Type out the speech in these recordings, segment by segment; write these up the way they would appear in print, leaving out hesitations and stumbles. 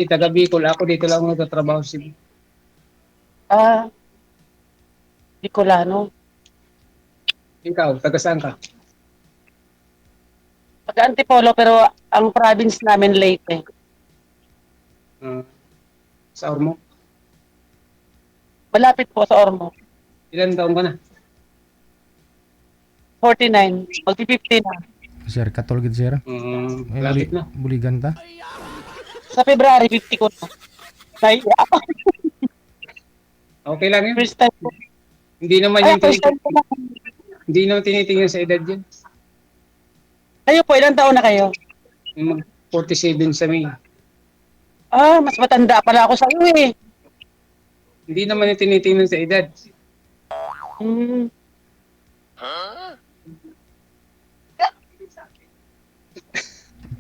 taga Bicol. Ako dito lang ako nagtatrabaho si Ah, Bicolano. Ikaw, taga saan ka? Taga Antipolo pero ang province namin Leyte. Ah, sa Ormoc. Malapit po sa Ormo. Ilan taon ka na? 49. Magti-50 na. Sir, katol gid sir. May Lapit na. buligan ta. Sa February 50 ko na. Nahiya ako. Okay lang yun. First time ko. Hindi naman Ay, yung first time ko na. hindi naman tinitingnan sa edad yun. Kayo po, ilang taon na kayo? Yung mag 47 sa May. Ah, mas matanda pala ako sa iyo eh. Hindi naman yung tinitingnan sa edad. Hmm.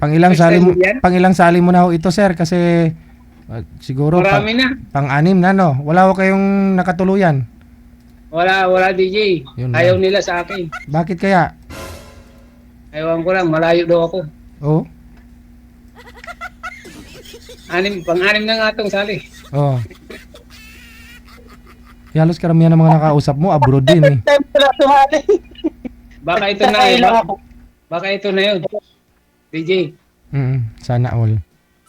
First time mo yan? Pang ilang sali mo na ho ito sir kasi siguro Marami na. pang-anim na no. Wala ho kayong nakatuluyan. Wala DJ. Yun Ayaw lang. nila sa akin. Bakit kaya? Ewan ko lang, malayo daw ako. Oh. Pang-anim na nga itong sali. Oh. Halos karamihan ng mga nakausap mo abroad din eh. First time ko na sumali. Baka ito na Sakay yun. lang ako. Baka ito na yun. DJ. Sana all.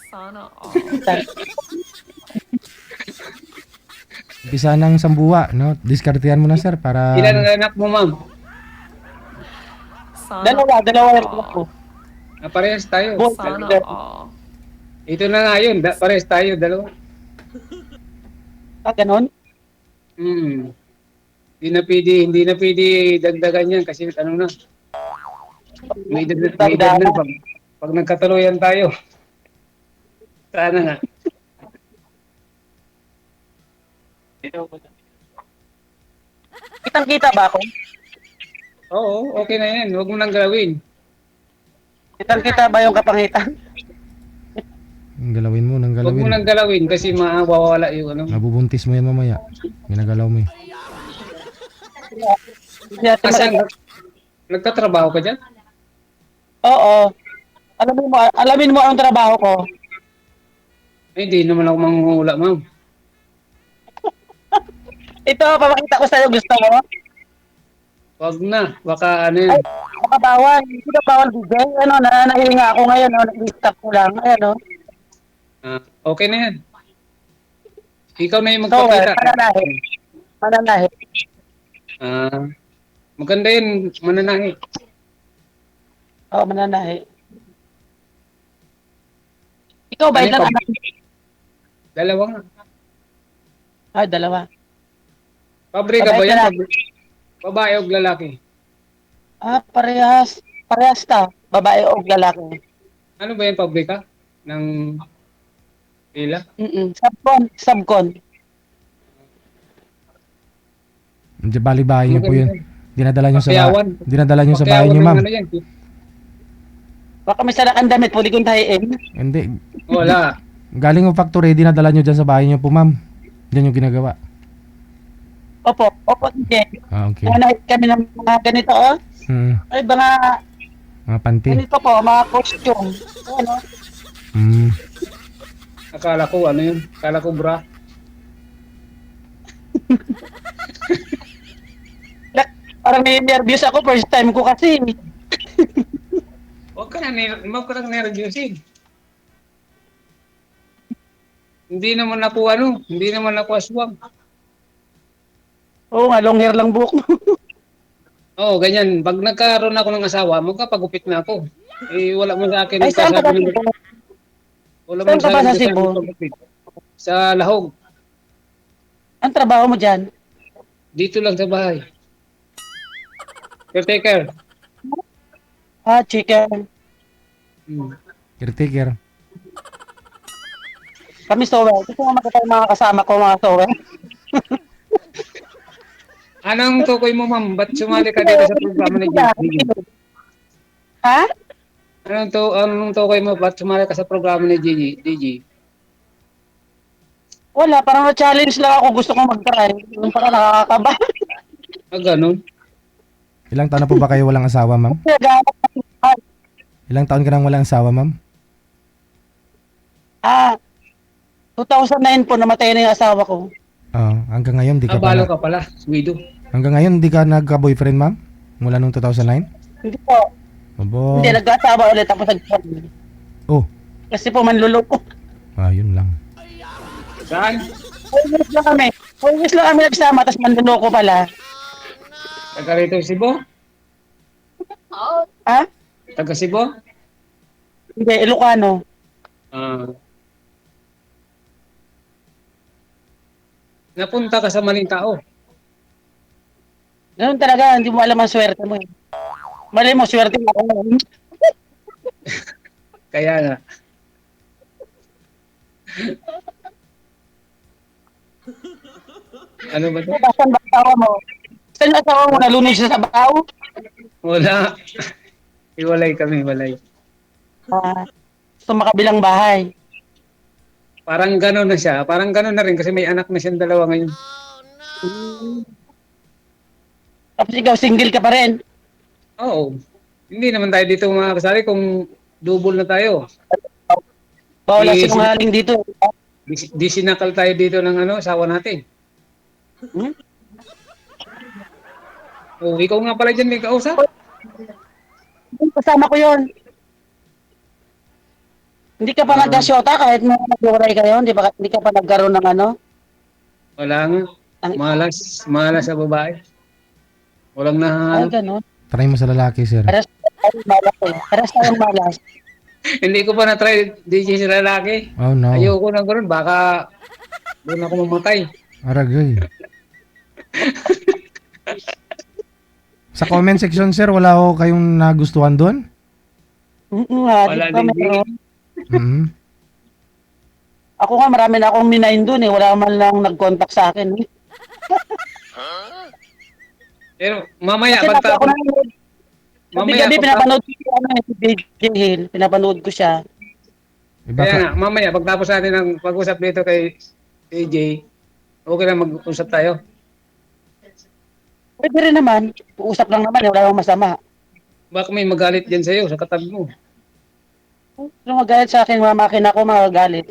Sana all. Umpisa ng sambuwa, no? Diskartehan mo na sir para Ilan ang anak mo, ma'am? Sana Dalawa yung ako. Parehas tayo. Sana all. Ito na nga yun. Parehas tayo, dalawa. Ah, ganon? Hindi na pwede dagdagan yan kasi ano na. May edad na pag nagkatuluyan tayo. Sana nga. Kitang-kita ba ako? Oo, okay na yan. Huwag mo nang galawin. Kitang-kita ba yung kapangitan? galawin mo nang Huwag mo galawin. nang galawin kasi mawawala yung ano. Mabubuntis mo yan mamaya. Ginagalaw mo eh. Hindi natin Asan? mag- Nagtatrabaho ka dyan? Oo. Alamin mo ang trabaho ko. Ay, hindi naman ako manghuhula, ma'am. Ito, papakita ko sa'yo. Gusto mo? Huwag na. Baka ano yan. Ay, baka bawal. Hindi ka bawal bigay. Ano, nahihinga ako ngayon. Nag-stop ko lang. Ayan, Okay na yan. Ikaw na yung So, magpakita. mananahi. Mananahi. Maganda yun, mananahi. Oo, mananahi. Ikaw ba? Ano Ilang yung anak? Dalawa nga. Ay, dalawa. Pabrika ba Babae yan? lalaki. Babae o lalaki? Ah, parehas. Parehas ta. Babae o lalaki. Ano ba yan, pabrika? Ng pila? Subcon. Subcon. Di bali bahay niyo po yun. Dinadala niyo sa Pakyawan. dinadala niyo sa bahay Pakyawan niyo, ng ma'am. ano yan. Baka may salakan damit. Pwede kong tahiin. Hindi. Wala. Galing ng factory, dinadala niyo dyan sa bahay niyo po, ma'am. Diyan yung ginagawa. Opo. Opo. Sige. Ah, okay. Nanahit kami ng mga ganito. Oh. Ay, mga Mga panty. ganito po. Mga costume. Ano? Akala ko ano yun? Akala ko bra. Parang nervous ako. First time ko kasi. Huwag ka na nervyusin. Hindi naman ako aswang. Oo nga, long hair lang buhok mo. Oo, ganyan. Pag nagkaroon ako ng asawa, magkapagupit na ako. Eh, wala mo sa akin Ay, saan ka ba? nagsasabi ng... Wala mo Saan ka ba sa nagsasabi Cebu? ng pagupit. Sa Lahog. Ang trabaho mo dyan? Dito lang sa bahay. Caretaker. Ah, chicken. Caretaker. Kami sower. Gusto mo makita yung mga kasama ko, mga sower? Anong tukoy mo, ma'am? Ba't sumali ka dito sa programa ni Gigi? Ha? Anong tukoy mo? Ba't sumali ka sa programa ni Gigi? Wala, parang na-challenge lang ako. Gusto kong mag-try. Yung parang nakakaba. Ganun. Ilang taon na po ba kayo walang asawa, ma'am? Ilang taon ka nang walang asawa, ma'am? Ah, 2009 po, namatay na yung asawa ko. Hanggang ngayon di ka Balo pa ka pala, widow. hanggang ngayon di ka nagka-boyfriend, ma'am? Mula nung 2009? Hindi po. Abo. Hindi, nag-asawa ulit tapos nag-boyfriend. Oh, Kasi po, manluloko. yun lang. Saan? 4 years lang kami. 4 years lang kami nagsama, tapos manluloko pala. Taga rito Cebu? Ha? Taga Cebu? Hindi, Ilocano. Ah. Napunta ka sa maling tao. Ganun talaga, hindi mo alam ang swerte mo eh. Mali mo, swerte mo ako ngayon. Kaya nga. Ano ba to? Basan ba asawa mo? Saan yung asawa mo? Nalunod siya sa bahaw? Wala. Iwalay kami, walay. Sa makabilang bahay. Parang gano'n na siya. Parang gano'n na rin kasi may anak na siyang dalawa ngayon. Tapos ikaw, single ka pa rin. Oo. Hindi naman tayo dito mga kasali kung double na tayo. Bawal ang Eh, sinungaling dito. Di sinakal tayo dito ng asawa natin. Hmm? Oh, ikaw nga pala dyan may kausap. Kasama ko yon. Hindi ka pa nag-asyota kahit mo nag-uray kayo, hindi ka pa nagkaroon ng ano? Wala nga. Ang, Malas sa babae. Walang ay, nahanap. gano'n. Try mo sa lalaki, sir. Paras tayong malas eh. Paras tayong malas. Hindi ko pa na-try DJ sa lalaki. Oh no. Ayoko na gano'n. Baka doon ako mamatay. Aragay. Sa comment section, sir, wala ko kayong nagustuhan doon? Wala Di pa din. meron. Mhm. Ako nga, marami na akong minain doon eh. Wala man lang nag-contact sa akin eh. Pero mamaya, Kasi lagi ako pagtapos, nanonood. mamaya, Gabi-gabi pagtapos, pinapanood ko siya, si BJ Hill. Pinapanood ko siya. Iba kaya ka. nga, mamaya, pagtapos natin ng pag-usap dito kay AJ, okay lang mag-usap tayo. Pwede rin naman. Uusap lang naman, wala namang masama. Baka may magalit dyan sa'yo, sa katabi mo. Kung magalit sa akin, mga makina ko, magagalit.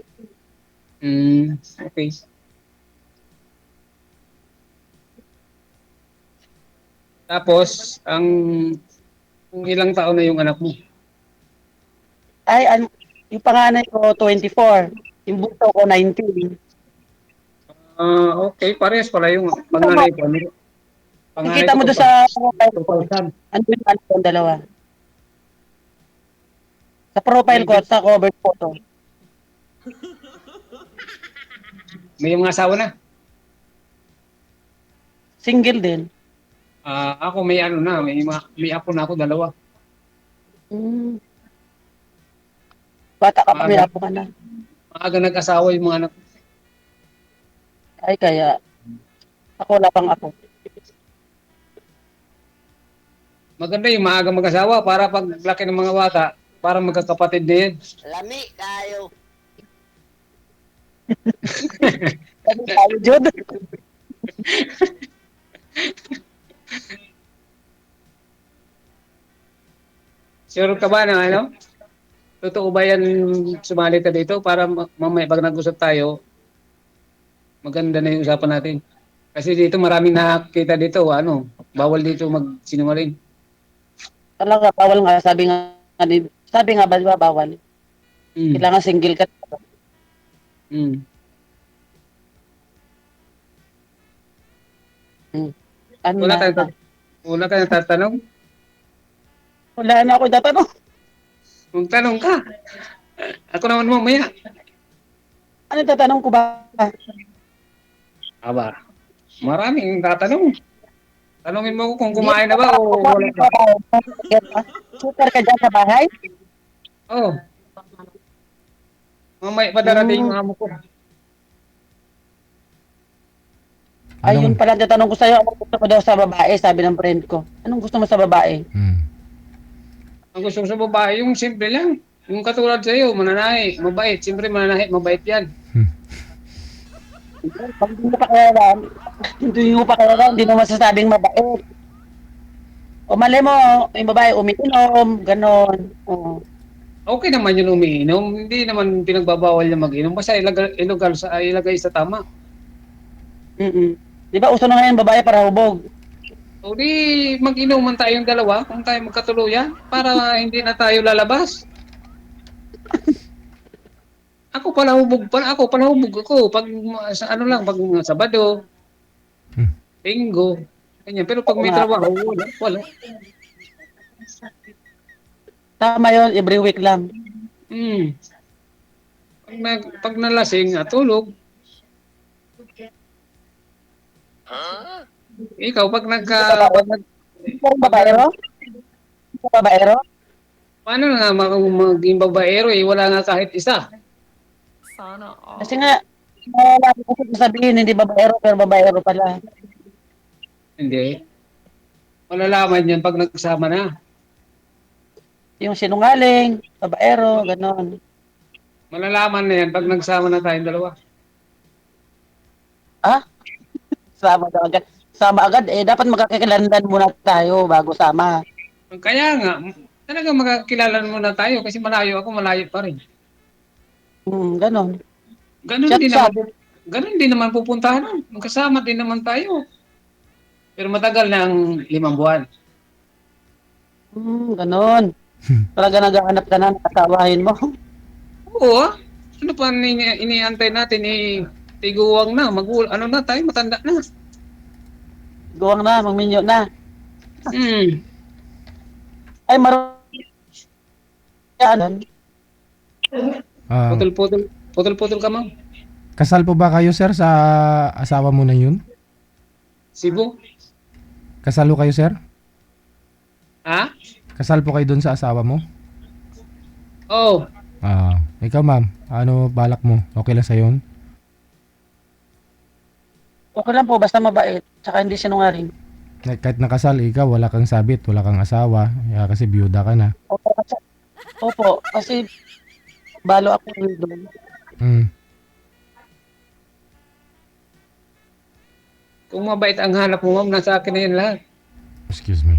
Okay. Tapos, kung ilang taon na yung anak mo? Ay, yung panganay ko, 24. Yung bunso ko, 19. Okay, parehas pala yung panganay ko. Panganay Nakita ko, mo doon sa profile ko. 2000. Ano yung dalawa? Sa profile ko, sa cover photo. May mga asawa na. Single din. Ako may may apo na ako, 2. Hmm. Bata ka pa, may apo ka na. Maaga nag-asawa yung mga anak. Ay, kaya, ako wala pang ako. Maganda yung maaga mag-asawa para pag laki ng mga bata, para magkakapatid na yan. Lami tayo. Sabi tayo, Jod. Sure ka ba na ano? Totoo ba yan sumali ka dito para mamaya pag nag-usap tayo, maganda na yung usapan natin. Kasi dito maraming nakakita dito, bawal dito magsinungaling. Talaga, bawal nga. Sabi nga ba, di ba, bawal. Mm. Kailangan single ka. Mm. Ano Wala na? ka natatanong? Wala na ako tatanong. Magtanong ka. Ako naman mamaya. Ano tatanong ko ba? Aba, maraming tatanong. Tanungin mo ko kung kumain na ba o wala pa. Super ka dyan sa bahay? Oh. Mamaya pa darating yung amo ko. Ayun pala, tatanong ko sa'yo, anong gusto mo daw sa babae, sabi ng friend ko. Anong gusto mo sa babae? Ang gusto ko sa babae, yung simple lang. Yung katulad sa'yo, mananahi, mabait. Siyempre mananahi, mabait yan. Pag hindi mo pa kilala, hindi mo masasabing mabait. O mali mo, yung babae umiinom, ganon. Okay naman yung umiinom, hindi naman pinagbabawal niya mag-inom, basta ilagay sa tama. Di ba uso na ngayon babae para hubog? O di mag-inuman tayong dalawa kung tayo magkatuluyan para hindi na tayo lalabas. Ako palahubog ako pag sa ano lang, pag Sabado, Hmm. Linggo, ganyan. Pero pag Oo may nga. trabaho, wala. Tama yun, every week lang. Hmm. Pag nalasing, tulog. Ikaw, Babaero? Babaero? paano na maging babaero wala nga kahit isa. Sana all. Kasi nga, lagi ko sabihin, hindi babaero, pero babaero pala. Hindi. Malalaman yan pag nagsama na. Yung sinungaling, babaero, ganon. Malalaman na yan pag nagsama na tayong dalawa. Ah, sama daw agad. Sama agad, dapat magkakilandan muna tayo bago sama. Kaya nga, talagang magkakilala muna tayo kasi malayo ako, malayo pa rin. Ganon. Ganun Chat din naman, sabi, ganun din naman pupuntahan nun. Magkasama din naman tayo. Pero matagal na ang 5 buwan. ganon. Talaga naghahanap ka na, nakatawahin mo. Oo, ano pa iniantay natin tiguwang na, ano na tayo, matanda na. Guwang na, magminyo na. Hmm. Ay, yan. Ah, Putol-putol ka, ma'am. kasal po ba kayo, sir, sa asawa mo na yun? Cebu? Kasal po kayo, sir? Ha? Kasal po kayo dun sa asawa mo? Oh, Ikaw, ma'am, ano balak mo? Okay lang sa yun? Okay lang po, basta mabait. Tsaka hindi sinungaling. Kahit nakasal, ikaw, wala kang sabit, wala kang asawa, kasi byuda ka na. Opo, kasi balo ako doon. Mm. kung mabait ang hanap mo, ma'am, nasa akin na yan lahat. Excuse me.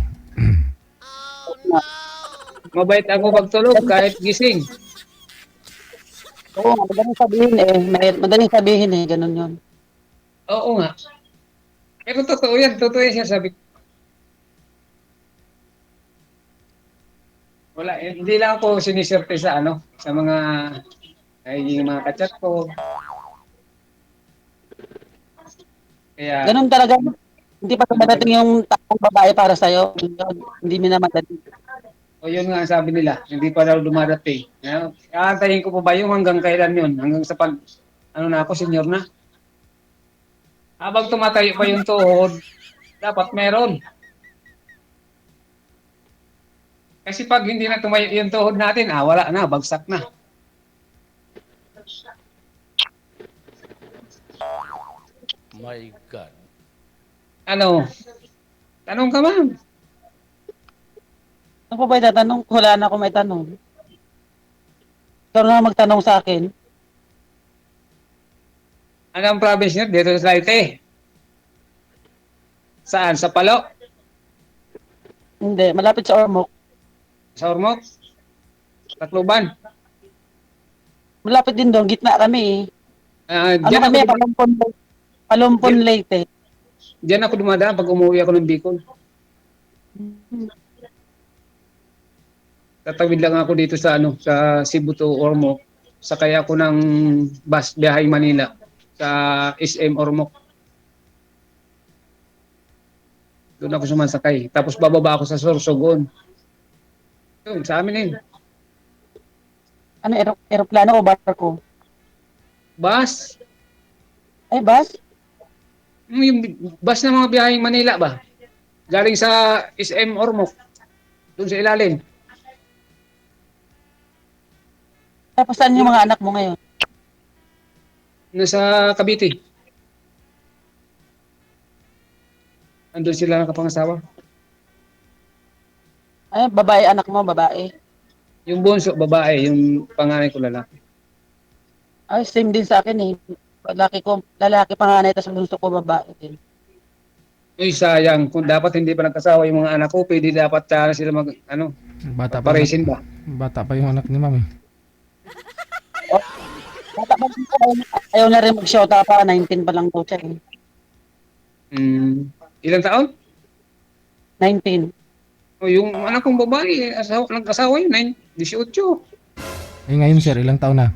Mabait ako pagtulog kahit gising. Oo, madaling sabihin madaling sabihin ganun yun. Oo nga. Pero totoo yan siya sabi ko. Wala, hindi lang ako siniserte sa sa yung mga kachat ko. Kaya, Ganun talaga. Hindi pa dumadating yung takong babae para sa'yo. Hindi mo na madali. o yun nga ang sabi nila, hindi pa daw dumadating. Aantayin ko pa ba yung hanggang kailan yun? Hanggang sa na ako, senior na. Habang tumatayo pa yung tuhod, dapat meron. Kasi pag hindi na tumayo yung tuhod natin, wala na, bagsak na. My God. Ano? Tanong ka, ma'am. Ano pa ba itatanong? Wala na ako may tanong. Ikaw na magtanong sa akin. Ano ang province nyo? Dito sa Leyte. Saan? Sa Palo? Hindi, malapit sa Ormoc. Sa Ormoc? Tacloban? Malapit din doon, gitna kami Ano Diyan kami, ako, Palumpon Leyte. diyan ako dumadaan pag umuwi ako ng Bicol. Tatawid lang ako dito sa sa Cebu to Ormoc. Sakay ako ng bus biyahe Manila sa SM Ormoc. Doon ako sumasakay. Tapos bababa ako sa Sorsogon. Yun, sa amin yun. Ano, aeroplano o barko? Bus. Ay, bus? Yung bus ng mga biyaheng Manila ba? Galing sa SM Ormoc. Doon sa ilalim. Tapos saan yung mga anak mo ngayon? Nasa Cavite. Andun sila nakapangasawa. Ay, babae anak mo, babae. Yung bunso, babae. Yung panganay ko, lalaki. Ay, same din sa akin Lalaki panganay, tapos bunso ko babae din. Uy, sayang. Kung dapat hindi pa nagkasawa yung mga anak ko, pwede dapat sila mag, ano, Bata pa yung paresin ba? bata pa yung anak ni ma'am eh. Bata pa din po, ayaw na rin mag-shota pa, 19 pa lang daw siya eh. Ilang taon? 19. O yung anak kong babae, nagkasawa yun, 18. Eh ngayon sir, ilang taon na?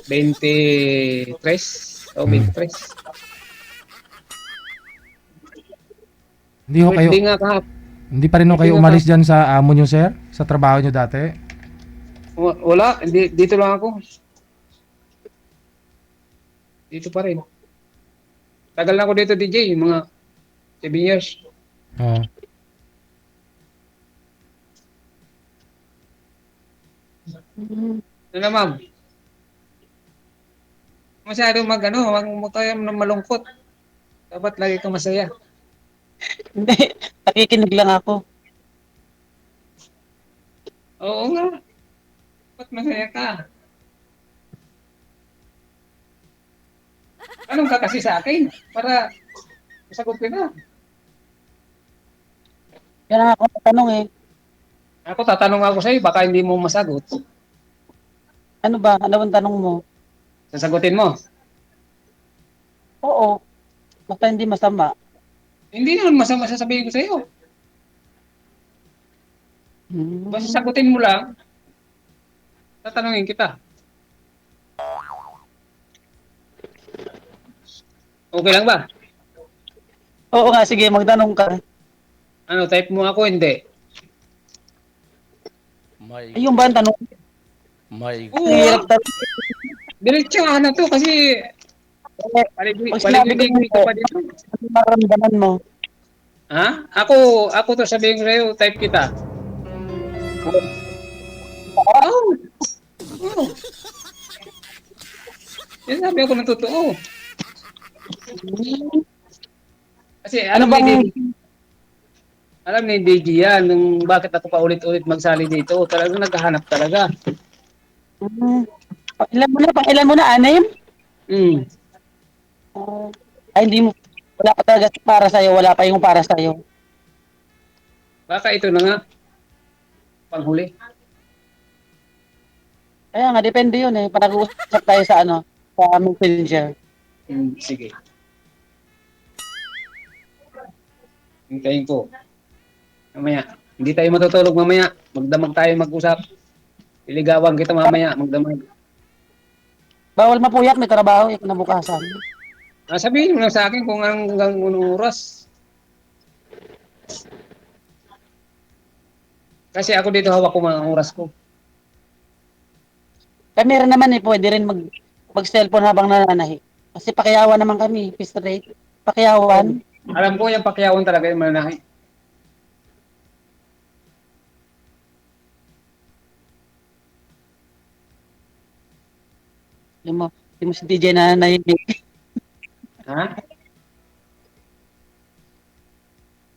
23 o 23. Hindi ho kayo, Hindi nga kahap. hindi pa rin ho kayo Hindi nga umalis dyan sa amo nyo sir? Sa trabaho nyo dati? Wala, hindi, dito lang ako. Dito pa rin. Tagal na ako dito, DJ, mga 7 years. Oo. Ano na, ma'am? Masyado wag tayo na malungkot. Dapat lagi kang masaya. Hindi, nakikinig lang ako. Oo nga. Dapat masaya ka. Anong ka kasi sa akin? Para masagot ko na. Yan ang ako tanong eh. Ako tatanong ako sa'yo, baka hindi mo masagot. Ano ba? Ano bang tanong mo? Sasagutin mo. Oo. Basta hindi masama. Hindi naman masama sasabihin ko sa'yo. Basta sagutin mo lang, tatanungin kita. Okay lang ba? Oo nga, sige, magtanong ka. Ano, type mo ako, hindi. My, Ayun ba ang tanong? my Oo, Hirap tanong. diretso na to kasi Pag sinabi ko paligid ka pa dito. ano maramdaman mo? Ha? Ako to sabihin ko sa'yo, type kita. Oh. Oh. Yan sabi ako ng totoo. Kasi Ano bang- alam ni DJ yan, nung bakit ako pa ulit-ulit magsali dito. Talagang naghahanap talaga. Ilan mo na, anim? Hmm. Ay, hindi mo. Wala pa talaga para sa'yo. Wala pa yung para sa'yo. Baka ito na nga. Panghuli. Kaya nga, depende yun eh. Pag-uusap tayo sa sa messenger. Sige. Hintayin ko. Mamaya. Hindi tayo matutulog mamaya. Magdamag tayo mag-usap. Iligawan kita mamaya. Magdamag. Bawal mapuyat, may trabaho, kinabukasan. Sabihin mo lang sa akin kung hanggang unong oras. Kasi ako dito hawak ko mga oras ko. Kami rin naman eh, pwede rin mag-cellphone habang nananahi. Kasi pakiyawan naman kami, fist rate. Pakiyawan. Alam ko yung pakyawan talaga yung mananahi. Yung mo si DJ na nanahimik. Ha?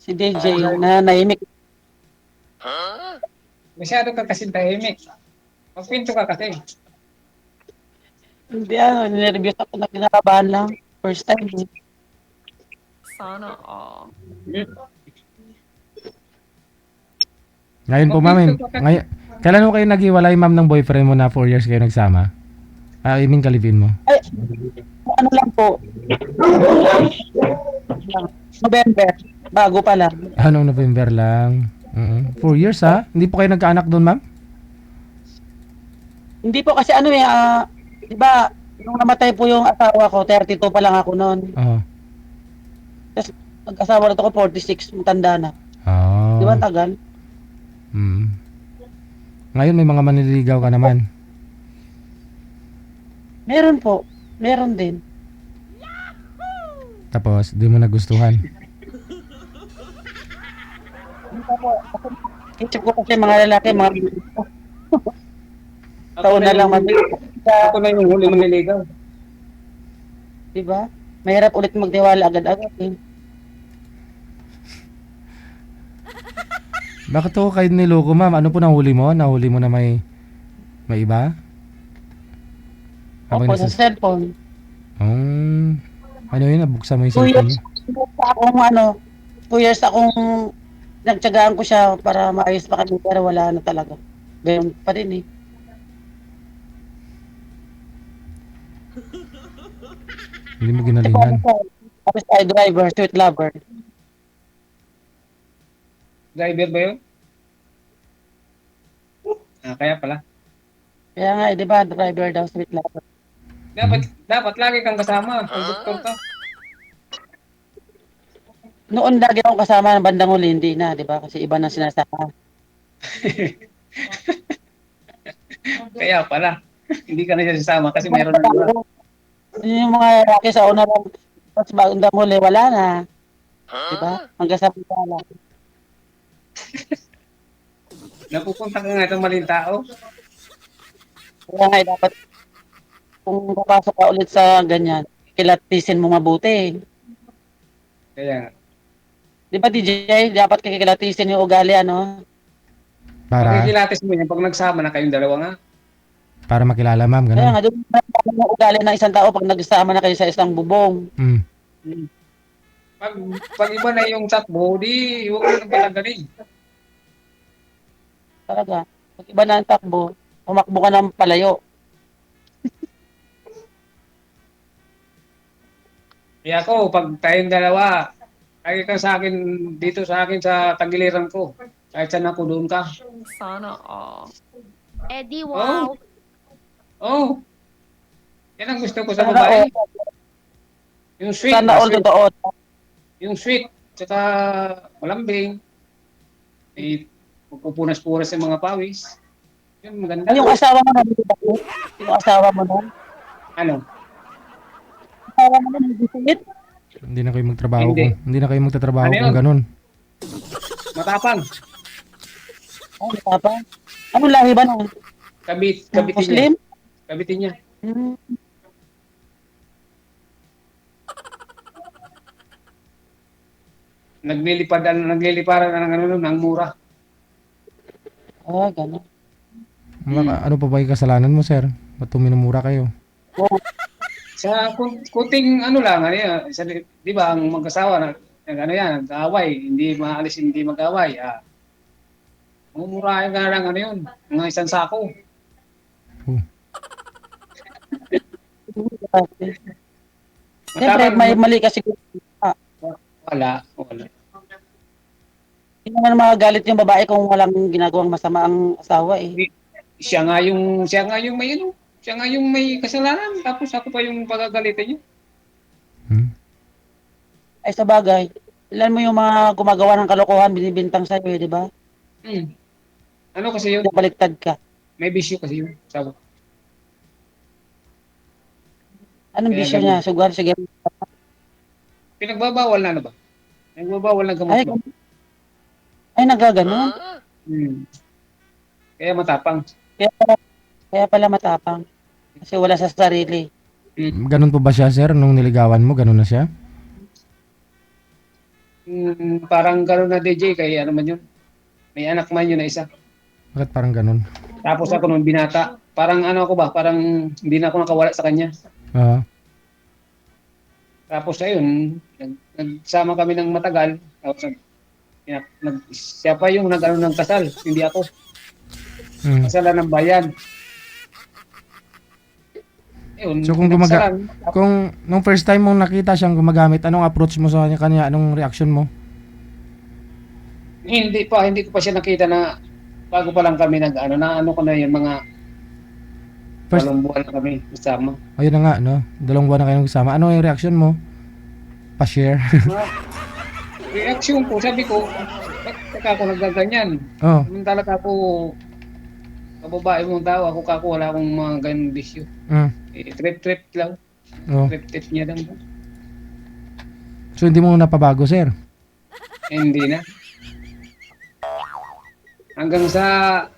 Si DJ na nanahimik. Masyado ka kasi tahimik. Magpinto ka kasi. Hindi nervous ako na kinakabahan lang. First time. Eh. Sana all. Ngayon po ma'am, kailan mo kayo naghiwalay ma'am ng boyfriend mo na 4 years kayo nagsama? I mean kalibin mo. Ay, ano lang po. November. Bago pa lang. Anong November lang? 4 years ha? Hindi po kayo nagkaanak doon ma'am? Hindi po kasi di ba, nung namatay po yung asawa ko, 32 pa lang ako noon. Oo. Tapos nag-asawa na ako 46, matanda na. Oh. Di ba ang tagal? Ngayon may mga manliligaw ka naman. Meron po. Meron din. Tapos di mo nagustuhan. Isip ko kasi mga lalaki, mga taon na lang Ako na yung huli maniligaw. di ba? Mahirap ulit magtiwala agad-agad eh. Bakit ako kayo niloko ma'am? Ano po nahuli mo? Nahuli mo na may iba? Opo, sa cellphone. Ano yun? Nabuksan mo yung 2 cellphone years. niyo? Akong ano, 2 years akong nagtiyagaan ko siya para maayos pa kami pero wala na talaga. Ganoon pa din eh. Hindi mo Ikaw, ginalingan. ano ka? Tapos tayo driver, sweet lover. Driver ba yun? Kaya pala. Kaya nga, di ba, driver daw, sweet lover. Dapat lagi kang kasama. Pag doktor ka. Noon lagi akong kasama ng bandang huli, hindi na, di ba? Kasi iba na sinasama. Kaya pala. Hindi ka na siya sasama kasi meron na iba. Yung mga lalaki sa una lang, tapos bandang huli, wala na. Di ba? Hanggang sa pagkala. Napupunta ka nga itong maling tao. Kaya nga, dapat, kung papasok ka ulit sa ganyan, kilatisin mo mabuti. Kaya Di ba, DJ? Dapat kikilatisin yung ugali, ano? Para pakikilatis mo yan pag nagsama na kayong dalawa nga. para makilala ma'am, Kaya ganun. nga, doon yung ugali ng isang tao pag nagsama na kayo sa isang bubong. Mm. Pag, pag iba na yung takbo, di huwag mo nang patanggalin. Talaga. Pag iba na ang takbo, pumakbo ka ng palayo. Kaya ako, pag tayong dalawa, lagi ka sa akin, dito sa akin sa tagiliran ko. Kahit saan ako, doon ka. Sana all. Eddie, Oh, wow. oh. Yan ang gusto ko sa Sana babae. all, Yung sweet, sana all sweet. totoo. Yung sweet, tsaka malambing. Eh, pupunas-punas yung mga pawis. Yun, maganda. Ay, yung asawa mo na, di ba? Yung asawa mo na. Ano? Asawa mo na, nag-visit. Hindi na kayo magtrabaho Hindi. hindi na kayo magtatrabaho Ano kung yun? ganun. Matapang. Ay, papa. Anong lahi ba nun? Kabitin niya. Muslim? Kabitin niya. Hmm. Nagliliparan na ng ano, ng mura. Ah, gano'n. Ano pa ba yung kasalanan mo, sir? Ba't minumura kayo? Oh, Sa kunting ano lang, ano yan, di ba, ang mag-asawa na, ano yan, nag-aaway, hindi maalis, hindi mag-aaway. Mumurahin ka na lang, ano yun, mga isang sako. okay. Siyempre, may mali kasi. Wala. Hindi naman magagalit yung babae kung walang ginagawang masama ang asawa eh. Siya nga yung may ano, siya nga yung may kasalanan, tapos ako pa yung pagagalitan niya. Hmm? Ay sa bagay, ilan mo yung mga gumagawa ng kalokohan, binibintang sa'yo eh, di ba? Hmm. Ano kasi yun? Baliktad ka. May bisyo kasi yun. Sabi. Anong Kaya bisyo ganun. niya? Sugar, sige. Pinagbabawal na ba? Nagbabawal na gamot Ay, ba? ay nagaganon. Hmm. Kaya matapang. Kaya pala matapang. Kasi wala sa sarili. Ganun po ba siya, sir? Nung niligawan mo, ganun na siya? Parang gano'n na DJ, kaya ano man yun. May anak man yun na isa. Bakit parang ganun? Tapos ako nung binata, parang ano ako ba, parang hindi na ako nakawala sa kanya. Ah, Tapos ayun, nagsama kami ng matagal. Tapos siya pa yung nag-ano ng kasal, hindi ako. mm. Kasalan ng bayan. Ayun, So kung nagsalan. kung nung first time mong nakita siyang gumagamit, anong approach mo sa kanya? Anong reaction mo? Hindi ko pa siya nakita na bago pa lang kami nag-ano, na ano ko na yung mga First, walong buwan na kami kasama. ayun na nga, no? 2 buwan na kayo nagsama. Ano yung reaction mo? Pa-share? Reaction ko, sabi ko, ba't ako nagaganyan? Oh, Samantala ako, kababae mong tao, ako wala akong mga ganong bisyo. mm. Trip lang. Oh. Trip niya lang. So hindi mo napabago, sir? Hindi na. Hanggang sa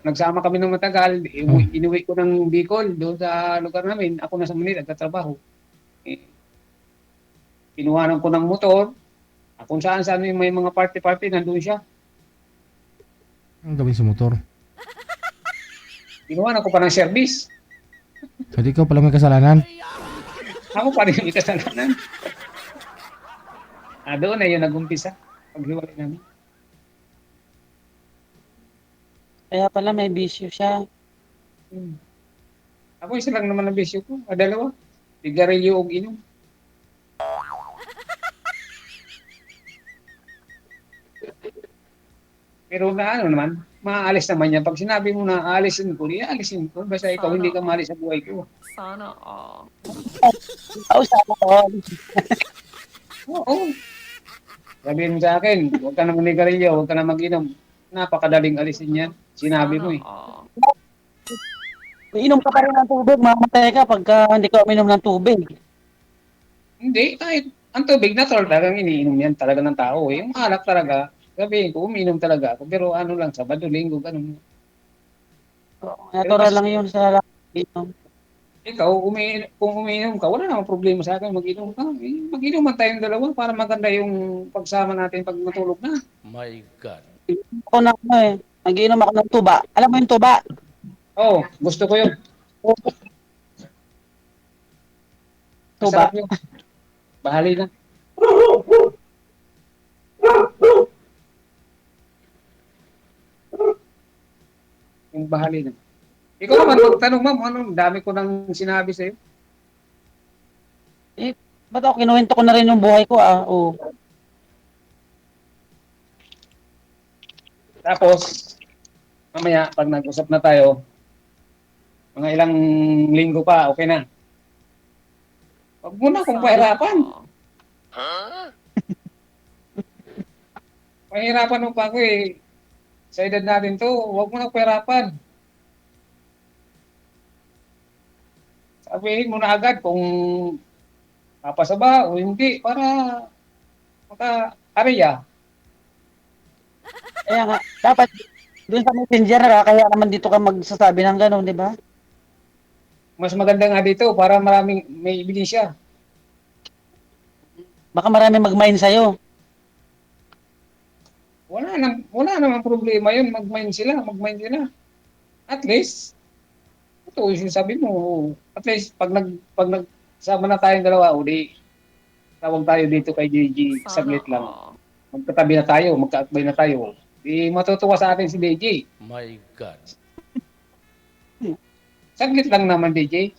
nagsama kami ng matagal, inuwi ko ng Bicol, doon sa lugar namin. Ako nasa Manila, nagtatrabaho. Kinuhanan ko ng motor. Kung saan may mga party-party, nandun siya. Ang gawin sa motor? Kinuhanan ko pa ng service. So di ikaw pala may kasalanan? Ako pa rin may kasalanan. Doon na yun nag-umpisa. Paghiwalay namin. Kaya pala may bisyo siya. Hmm. Ako isa lang naman ang bisyo ko. Dalawa. Sigarilyo o inom. Pero na ano naman, maaalis naman yan. Pag sinabi mo na aalisin ko, aalisin ko. Basta ikaw hindi ka maalis sa buhay ko. Sana all. Kausap ko. Oo. Sabihin mo sa akin, huwag ka na manigarilyo, huwag ka na mag-inom. Napakadaling alisin yan. Sinabi mo eh. all. Inom ka pa rin ng tubig, mamatay ka pagka hindi ka uminom ng tubig. Hindi, kahit ang tubig natural talagang iniinom yan talaga ng tao eh. Yung alak talaga, sabihin ko, umiinom talaga ako. Pero ano lang, Sabado, Linggo, ganun. Natural lang yun sa inom. Ikaw, kung umiinom ka, wala namang problema sa akin, mag-inom ka. Eh, mag-inom man tayong dalawa para maganda yung pagsama natin pag matulog na. My God. Ako na ano eh, nagiinom ako ng tuba. Alam mo yung tuba? Oo, gusto ko yun. Tuba. Masarap yun. Bahali na. Yung bahali na. Ikaw naman, magtanong ma'am, anong dami ko nang sinabi sa'yo. Eh, ba't ako kinuwento ko na rin yung buhay ko ah? Oo. Tapos, mamaya, pag nag-usap na tayo, mga ilang linggo pa, okay na. Huwag mo na akong pahirapan. Pahirapan mo pa ako eh. Sa edad natin to, huwag mo na pahirapan. Sabihin mo na agad kung papasa ba o hindi para maka-area. Kaya nga, dapat doon sa messenger kaya naman dito ka magsasabi ng gano'n, di ba? Mas maganda nga dito para maraming may ebidensya. Baka marami mag-mind sa'yo. Wala namang problema yun. Mag-mind sila. At least, ito yung sabi mo, at least pag nagsama na tayong dalawa, o di, tawag tayo dito kay JJ, saglit lang. Magkatabi na tayo, magkaakbay na tayo. Di matutuwa sa atin si DJ. My God. Saglit lang naman DJ.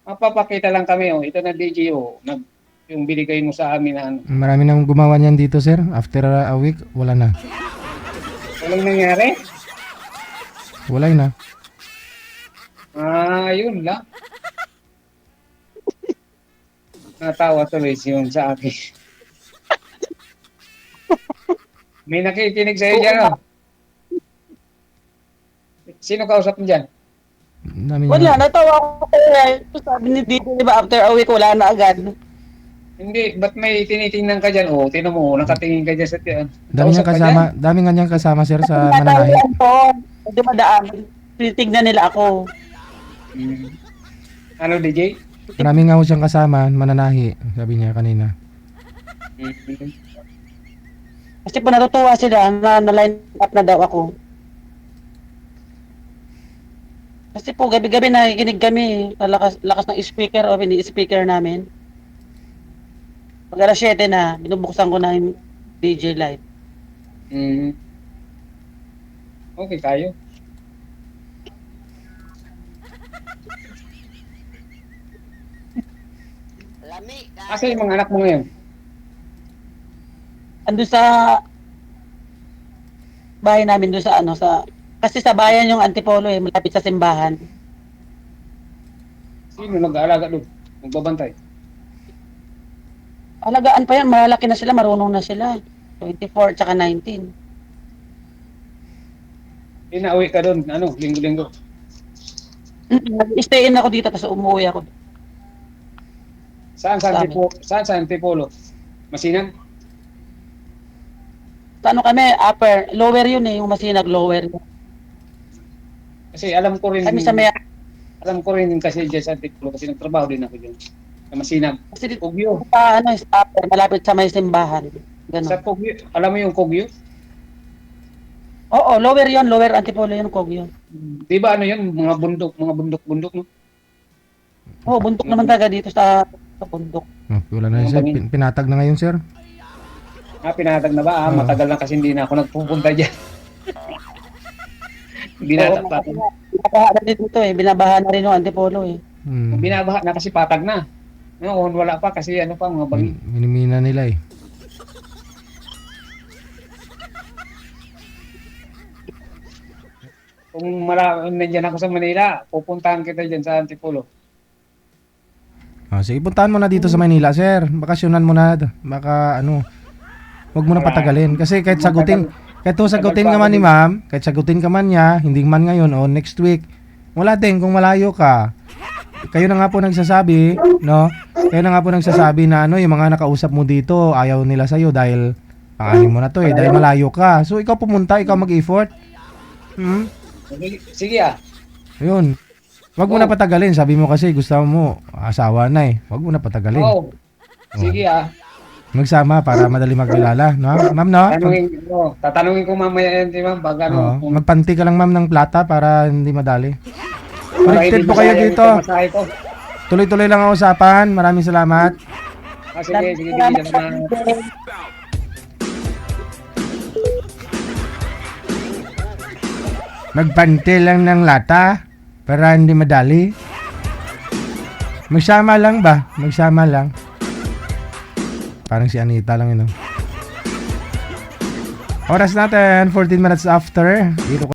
Mapapakita lang kami, oh. Ito na DJ, oh. Yung binigay mo sa amin na ano. Marami nang gumawa niyan dito, sir. After a week, wala na. Walang nangyari? Wala na. Yun lang. Natawa tuloy yun sa akin. May nakikinig sa'yo dyan, oh. Sino kausap mo dyan? Dami Wala, niya. natawa ko kaya. Sabi ni Dito, di ba, after a week, wala na agad. Hindi, ba't may tinitingnan ka dyan? Oh, tinan mo, nakatingin ka dyan sa Dami niyang kasama, dami nga niyang kasama, sir, sa mananahi. Natawag ko, dumadaan. Titignan nila ako. Ano, DJ? Marami nga ho siyang kasama, mananahi, sabi niya kanina. Kasi po natutuwa sila na line up na daw ako. Kasi po gabi-gabi nakikinig kami sa lakas ng speaker o speaker namin. Pag alas 7 na, binubuksan ko na yung DJ live. Okay tayo. Asa yung mga anak mo ngayon? Andun sa bahay namin doon sa kasi sa bayan yung Antipolo malapit sa simbahan. Sino nag-aalaga doon? Magbabantay? Alagaan pa yan, malalaki na sila, marunong na sila. 24 tsaka 19. Inauwi ka doon, linggo-linggo. Nag-stay in ako dito tapos umuwi ako. Saan sa Antipolo? Masinan? Sa kami, lower yun yung Masinag, lower yun. Kasi alam ko rin, Kami sa may, kasi dyan sa Antipolo kasi nagtrabaho din ako dyan. Sa Masinan. kasi dito Kogyo. sa upper, malapit sa may simbahan. Sa Ganun. Kogyo, alam mo yung Kogyo? Oo, lower yun, lower Antipolo yun, Kogyo. Di ba yun, mga bundok, no? Oo, bundok naman talaga dito sa bundok. Oh, wala na yun, sir. Pinatag na ngayon, sir. Pinatag na ba? Oo. Matagal na kasi hindi na ako nagpupunta dyan. Binatag. Binabaha na din dito eh. Binabaha na rin yung Antipolo eh. Binabaha na kasi patag na. Noon wala pa kasi ano pa mga bagi. Minimina nila eh. Kung nandiyan ako sa Manila, pupuntahan kita dyan sa Antipolo. Sige, puntahan mo na dito sa Maynila, sir. Bakasyonan mo na. Baka ano, wag mo na patagalin. Kasi kahit sagutin ka man ni ma'am, kahit sagutin ka man niya, hindi man ngayon o next week, wala din kung malayo ka. Kayo na nga po nagsasabi, no? Kayo na nga po nagsasabi na ano, yung mga nakausap mo dito, ayaw nila sa'yo dahil panganin mo na to dahil malayo ka. So, ikaw pumunta, ikaw mag-effort. Sige ah. Ayun. Wag mo na patagalin. Sabi mo kasi gusto mo asawa na eh. Wag mo na patagalin. Oo. Sige ah. Magsama para madali magkilala, no? Ma'am, no? Tatanungin ko mamaya yan, di ba? Pag ano, Oo. Magpanti ka lang ma'am ng plata para hindi madali. para Connected hindi po kayo masayang dito. yung pamasahe ko. Tuloy-tuloy lang ang usapan. Maraming salamat. Sige. Magpanti lang ng lata para hindi madali. Magsama lang ba? Magsama lang. Parang si Anita lang yun. Oras natin, 14 minutes after. Dito